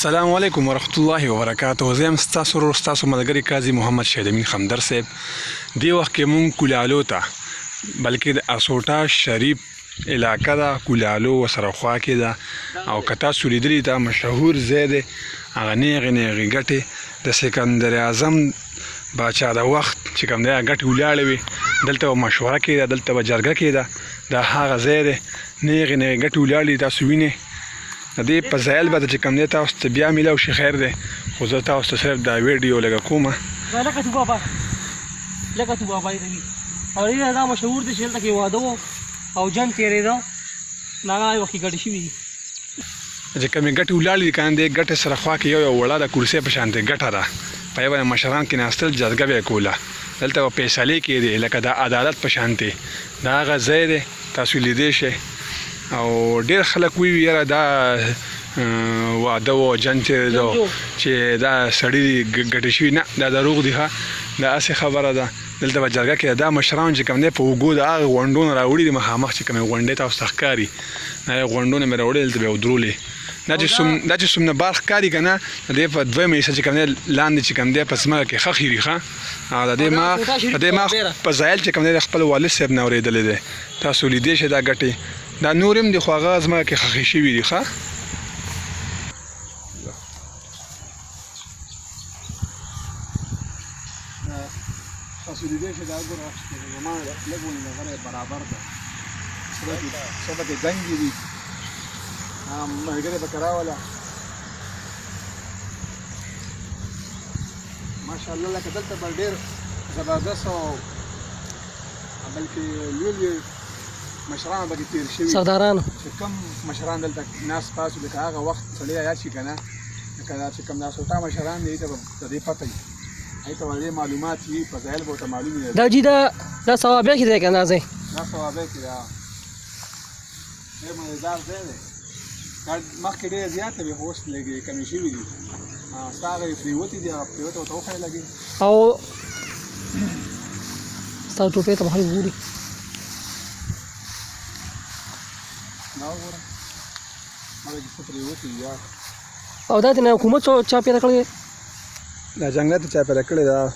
السلام علیکم ورحمت الله وبرکاته. زه یم ستاسو ورور ستاسو ملګری قاضي محمد شهید امین خمدر صاحب. دې وخت کې مونږ کولالو ته بلکې د اسوټا شریف علاقه ده، کولالو ورسره خوا کې ده او که تاسو لیدلي دا مشهور ځای دی. هغه نیغې نیغې ګټې د سکندر اعظم باچا د وخت چې کوم دی ګټې ولاړې وي، دلته به مشوره کېده، دلته به جرګه کېده. دا هغه ځای دی، نیغې نیغې ګټې ولاړې تاسو وینئ. د دې په ځایل به چې کوم دی تاسو ته بیا میلاو شي خیر دی، خو زه تاسو ته صرف دا ویډیو لږه کومه. لکه تو بابا یې کوي او ډېر دا مشهور دی چې دلته کې واده و او جنګ تېرېده، نو هغه وخت کې ګټې شوي دي. چې کومې ګټې ولاړې دي که نه، دې ګټې سره خوا کې یو وړه د کرسۍ په شانتې ګټه ده، په یې باندې مشران کېناستل، جرګه به یې کوله، دلته به فیصلې کېدې لکه د عدالت په شانتې. دا هغه ځای دی، تاسو لیدی شئ. او ډېر خلک وایي یاره دا واده و جنګ تېرېده چې دا سړي ګټې شوي. نه، دا دروغ دي. ښه، دا هسې خبره ده. دلته به جرګه کې دا مشران چې کوم دی په اوږو د هغه غونډو نه راوړي دي، مخامخ چې کومې غونډې تاسو ته ښکاري، دا غونډو نه مې راوړي، دلته به یې ودرولې. دا چې څومره بار ښکاري که نه، د دې په دویمه حصه چې کوم دی لاندې چې کوم دی په ځمکه کې ښه خیري. ښه، او د دې ما په ځایل چې کوم دی د خپل والد صاحب نه اورېدلی دی. تاسو لیدی شئ دا ګټې، دا نور هم دي خو هغه ځمکه کې ښخې شوي دي. ښه، تاسو لیدی شئ دا ګوره زما لږ ونې برابر ده، څه پکې دنګې دي، ملګری پکې راوله ماشاءالله. لکه دلته به ډېر زبردست او بلکې لوی مشران پکې تېر شوي، سرداران چې کوم مشران دلته ناست پاس وو، لکه هغه وخت سړی یاد شي که نه، لکه دا چې کوم دا سلطان مشران دي، هغې ته به د دې پته وي، هغې ته به ډېر معلومات وي، فضایل به ورته معلوم وي. دا جي دا ثوابیه کې دی که نه ځای؟ دا ثوابیه کې ده، ډېر مزېدار ځای دی. مخکې ډېره زیاته وي، خو اوس لږې کمې شوي دي. ستا هغه پرېوتې دي، هغه پرېوته ورته وښیه لګې، او ستا ټوپۍ ته به خلک ګوري. دا وګوره هغه چې څه پرېوتې دي یار. او دا د حکومت چا پیدا کړی دی؟ دا جنګلات چا پیدا کړی ده.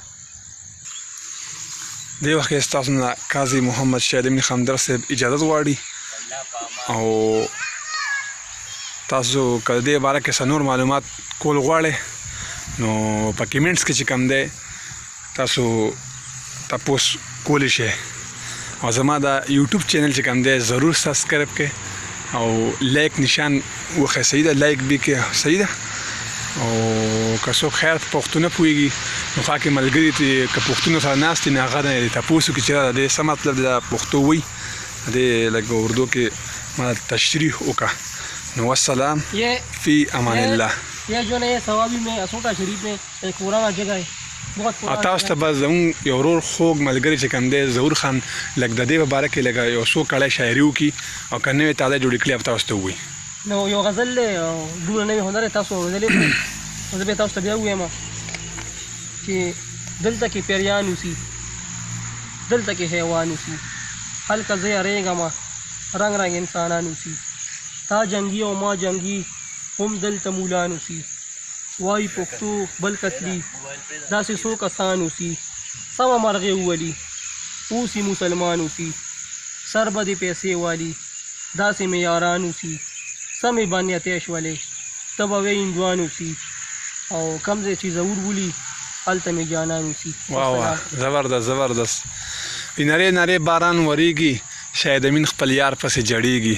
دې وخت کې ستاسو نه قاضي محمد شهید امین خمدر صاحب اجازت غواړي، او تاسو که د دې باره کې څه نور معلومات کول غواړئ نو په کمنټس کې چې کوم دی تاسو تپوس کولی شئ. او زما دا یوټیوب چینل چې کوم دی ضرور سبسکرایب کړئ او لایک نشان وښیئ. صحیح ده، لایک به کړئ، صحیح ده. او که څوک خیر په پښتو نه پوهېږي نو خوا کې ملګري که پښتون سره ناست دي، نو هغه نه یې تپوس وکړي چې د دې څه مطلب دی، دا پښتو وایي، د دې لږ اردو کې ما تشریح وکړه. نو والسلام فی امان الله. یہ جو ہے ثوابی میں اسوٹا شریف میں ایک پرانا جگہ ہے، بہت پرانا. تاسو ته به زموږ یو ورور خوږ ملګري چې کوم دی ظهور خان لږ د دې په باره کې لږ یو څو کړی شاعري وکړي او که نوې تازه جوړې کړي تاسو ته ووایي. نو یو غزل دی، دومره نوې هنر یې تاسو اورېدلی، زه به تاسو ته بیا ووایم چې دلته کې پیریان اوسي، دلته کې حیوان اوسي، هلکه زه یریږم رنګ رنګ انسانان اوسي، تا جنګي او ما جنګي هم دلته مولان اوسي، وایي پښتو بل قتلي داسې څو کسان اوسي، سمه مرغې وولي اوسي مسلمان اوسي، سر به دې پیسې والي داسې مې یاران اوسي، سمې باندې شولې ته به وې هندوان اوسي، او کم ځای چې ظهور ولي هلته مې جانان اوسي. واه، زبردست زبردست. نرې نرې باران وریږي، شاید امین خپل یار پسې جړېږي،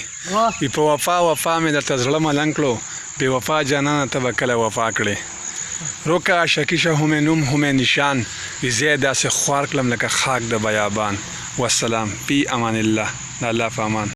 په وفا وفا مې درته زړه ملنګ کړو، بې وفا جانانه ته به کله وفا کړې. روکه عاشقي شه همې نوم همې نشان، وي زه یې داسې خوار کړم لکه خاک د بیابان. والسلام فی امان الله. د الله په امان.